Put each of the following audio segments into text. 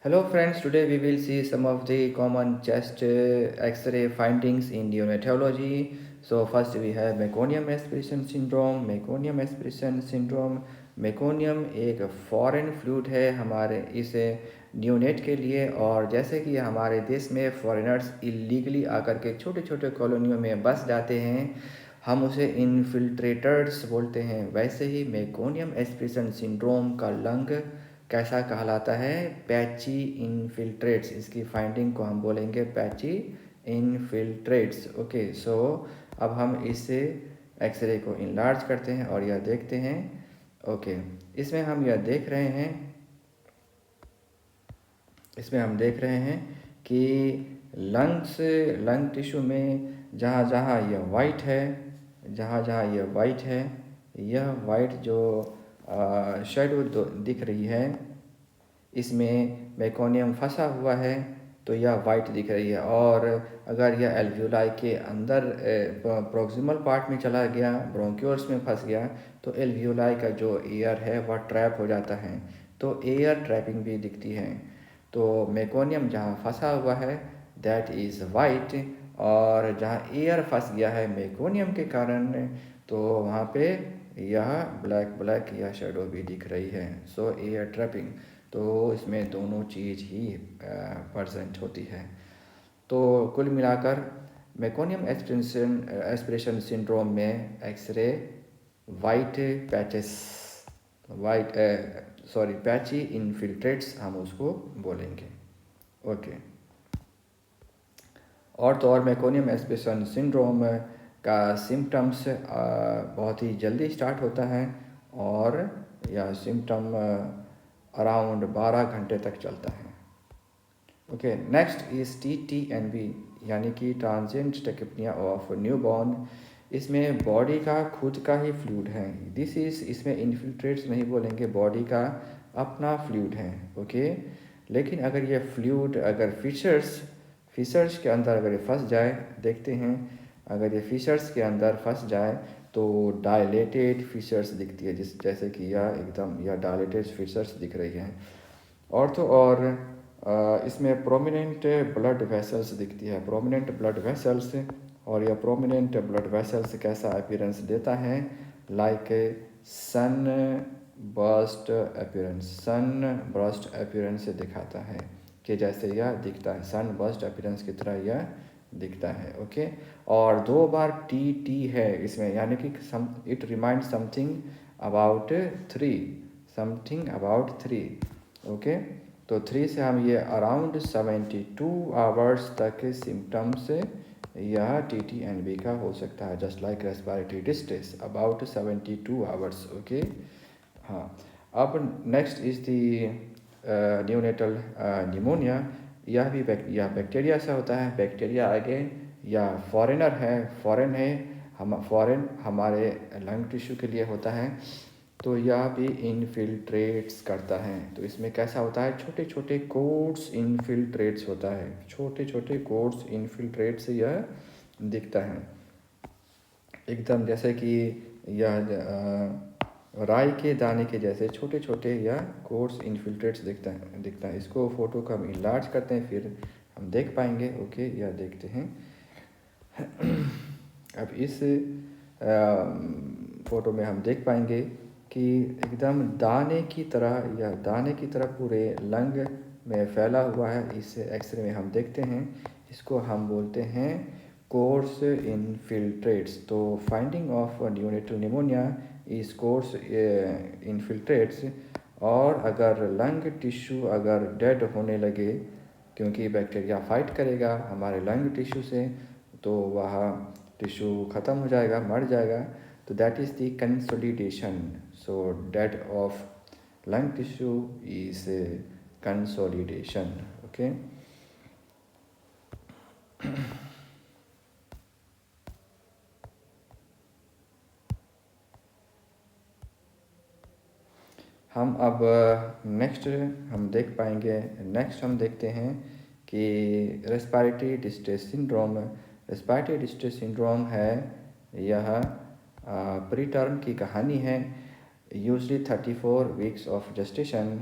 Hello friends, today we will see some of the common chest X-ray findings in neonatology. So first we have meconium aspiration syndrome. meconium aspiration syndrome, meconium एक foreign fluid है हमारे इस neonate के लिए। और जैसे कि हमारे देश में फॉरेनर्स इलीगली आकर के छोटे छोटे कॉलोनियों में बस जाते हैं, हम उसे इनफिल्ट्रेटर्स बोलते हैं। वैसे ही मेकोनियम एस्पिरेशन सिंड्रोम का लंग कैसा कहलाता है? Patchy infiltrates. इसकी फाइंडिंग को हम बोलेंगे पैची इनफिल्ट्रेट्स। ओके, सो अब हम इससे एक्सरे को इनलार्ज करते हैं और यह देखते हैं। ओके, इसमें हम यह देख रहे हैं, इसमें हम देख रहे हैं कि लंग टिश्यू में जहाँ जहाँ यह वाइट है, जहाँ जहाँ यह वाइट है, यह वाइट जो शेडो दिख रही है, इसमें मेकोनियम फंसा हुआ है तो यह वाइट दिख रही है। और अगर यह एल्वियोलाई के अंदर प्रोक्सिमल पार्ट में चला गया, ब्रोंक्यूल्स में फंस गया, तो एल्वियोलाई का जो एयर है वह ट्रैप हो जाता है, तो एयर ट्रैपिंग भी दिखती है। तो मेकोनियम जहाँ फंसा हुआ है दैट इज़ वाइट, और जहाँ एयर फंस गया है मेकोनियम के कारण, तो वहाँ पे यह ब्लैक ब्लैक यह शेडो भी दिख रही है। सो एयर ट्रैपिंग, तो इसमें दोनों चीज़ ही प्रेजेंट होती है। तो कुल मिलाकर मेकोनियम एस्पिरेशन सिंड्रोम में x ray white patches, white sorry patchy infiltrates हम उसको बोलेंगे। ओके, और तो और मेकोनियम एस्पिरेशन सिंड्रोम का सिम्टम्स बहुत ही जल्दी स्टार्ट होता है और यह सिम्टम अराउंड 12 घंटे तक चलता है। ओके, नेक्स्ट इज TTNB, यानी कि ट्रांजिएंट टेकिपनिया ऑफ न्यूबॉर्न। इसमें बॉडी का खुद का ही फ्लूइड है। दिस इज, इसमें इन्फिल्ट्रेट्स नहीं बोलेंगे, बॉडी का अपना फ्लूइड है। ओके, लेकिन अगर ये फ्लूइड अगर फिशर्स के अंदर अगर ये फंस जाए, देखते हैं, अगर ये फिशर्स के अंदर फंस जाए तो डायलेटेड फिशर्स दिखती है, जैसे कि यह एकदम यह डायलेटेड फिशर्स दिख रही है। और तो और इसमें प्रोमिनेंट ब्लड वेसल्स दिखती है, प्रोमिनेंट ब्लड वेसल्स। और यह प्रोमिनेंट ब्लड वेसल्स कैसा अपीयरेंस देता है? लाइक सन बर्स्ट अपीयरेंस, सन बर्स्ट अपीयरेंस दिखाता है कि जैसे यह दिखता है, सन बर्स्ट अपीयरेंस की तरह यह दिखता है। ओके, और 2 बार TT है इसमें, यानी कि it remind something about 3, something about 3। Okay, तो 3 से हम ये अराउंड 72 आवर्स तक सिम्टम्स यह TTNB का हो सकता है, just like respiratory distress, about 72 hours. Okay, हाँ। अब next is the neonatal pneumonia. यह भी यह बैक्टीरिया से होता है। बैक्टीरिया अगेन यह फॉरेनर है, फॉरेन है, हम फॉरेन हमारे लंग टिश्यू के लिए होता है, तो यह भी इनफिल्ट्रेट्स करता है। तो इसमें कैसा होता है? छोटे छोटे कोड्स इनफिल्ट्रेट्स होता है, छोटे छोटे कोड्स इनफिल्ट्रेट्स यह दिखता है, एकदम जैसे कि यह राई के दाने के जैसे छोटे छोटे या कोर्स इनफिल्ट्रेट्स दिखता है। इसको फोटो का हम इलाज करते हैं, फिर हम देख पाएंगे। ओके, यह देखते हैं। अब इस फोटो में हम देख पाएंगे कि एकदम दाने की तरह, यह दाने की तरह पूरे लंग में फैला हुआ है। इस एक्सरे में हम देखते हैं, इसको हम बोलते हैं कोर्स इनफिल्ट्रेट्स। तो फाइंडिंग ऑफ न्यूनेटल निमोनिया इस कोर्स इनफिल्ट्रेट्स। और अगर लंग टिश्यू अगर डेड होने लगे, क्योंकि बैक्टीरिया फाइट करेगा हमारे लंग टिश्यू से, तो वह टिश्यू ख़त्म हो जाएगा, मर जाएगा, तो that is the consolidation. So dead of lung tissue is consolidation. Okay, हम अब नेक्स्ट हम देख पाएंगे, नेक्स्ट हम देखते हैं कि respiratory distress syndrome. Respiratory distress syndrome है, यह प्री टर्म की कहानी है। यूजली 34 वीक्स ऑफ जेस्टेशन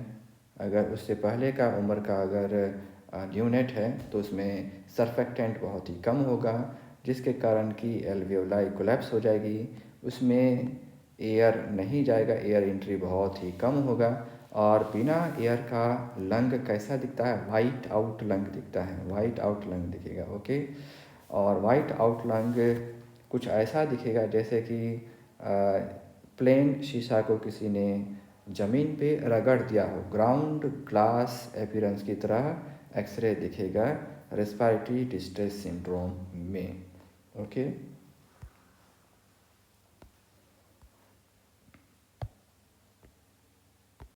अगर उससे पहले का उम्र का अगर न्यूनेट है तो उसमें सरफेक्टेंट बहुत ही कम होगा, जिसके कारण कि एल्वियोलाई कोलैप्स हो जाएगी, उसमें एयर नहीं जाएगा, एयर एंट्री बहुत ही कम होगा और बिना एयर का लंग कैसा दिखता है, वाइट आउट लंग दिखता है, वाइट आउट लंग दिखेगा। ओके, और वाइट आउट लंग कुछ ऐसा दिखेगा जैसे कि प्लेन शीशा को किसी ने ज़मीन पे रगड़ दिया हो, ग्राउंड ग्लास अपीयरेंस की तरह एक्सरे दिखेगा रेस्पिरेटरी डिस्ट्रेस सिंड्रोम में। ओके।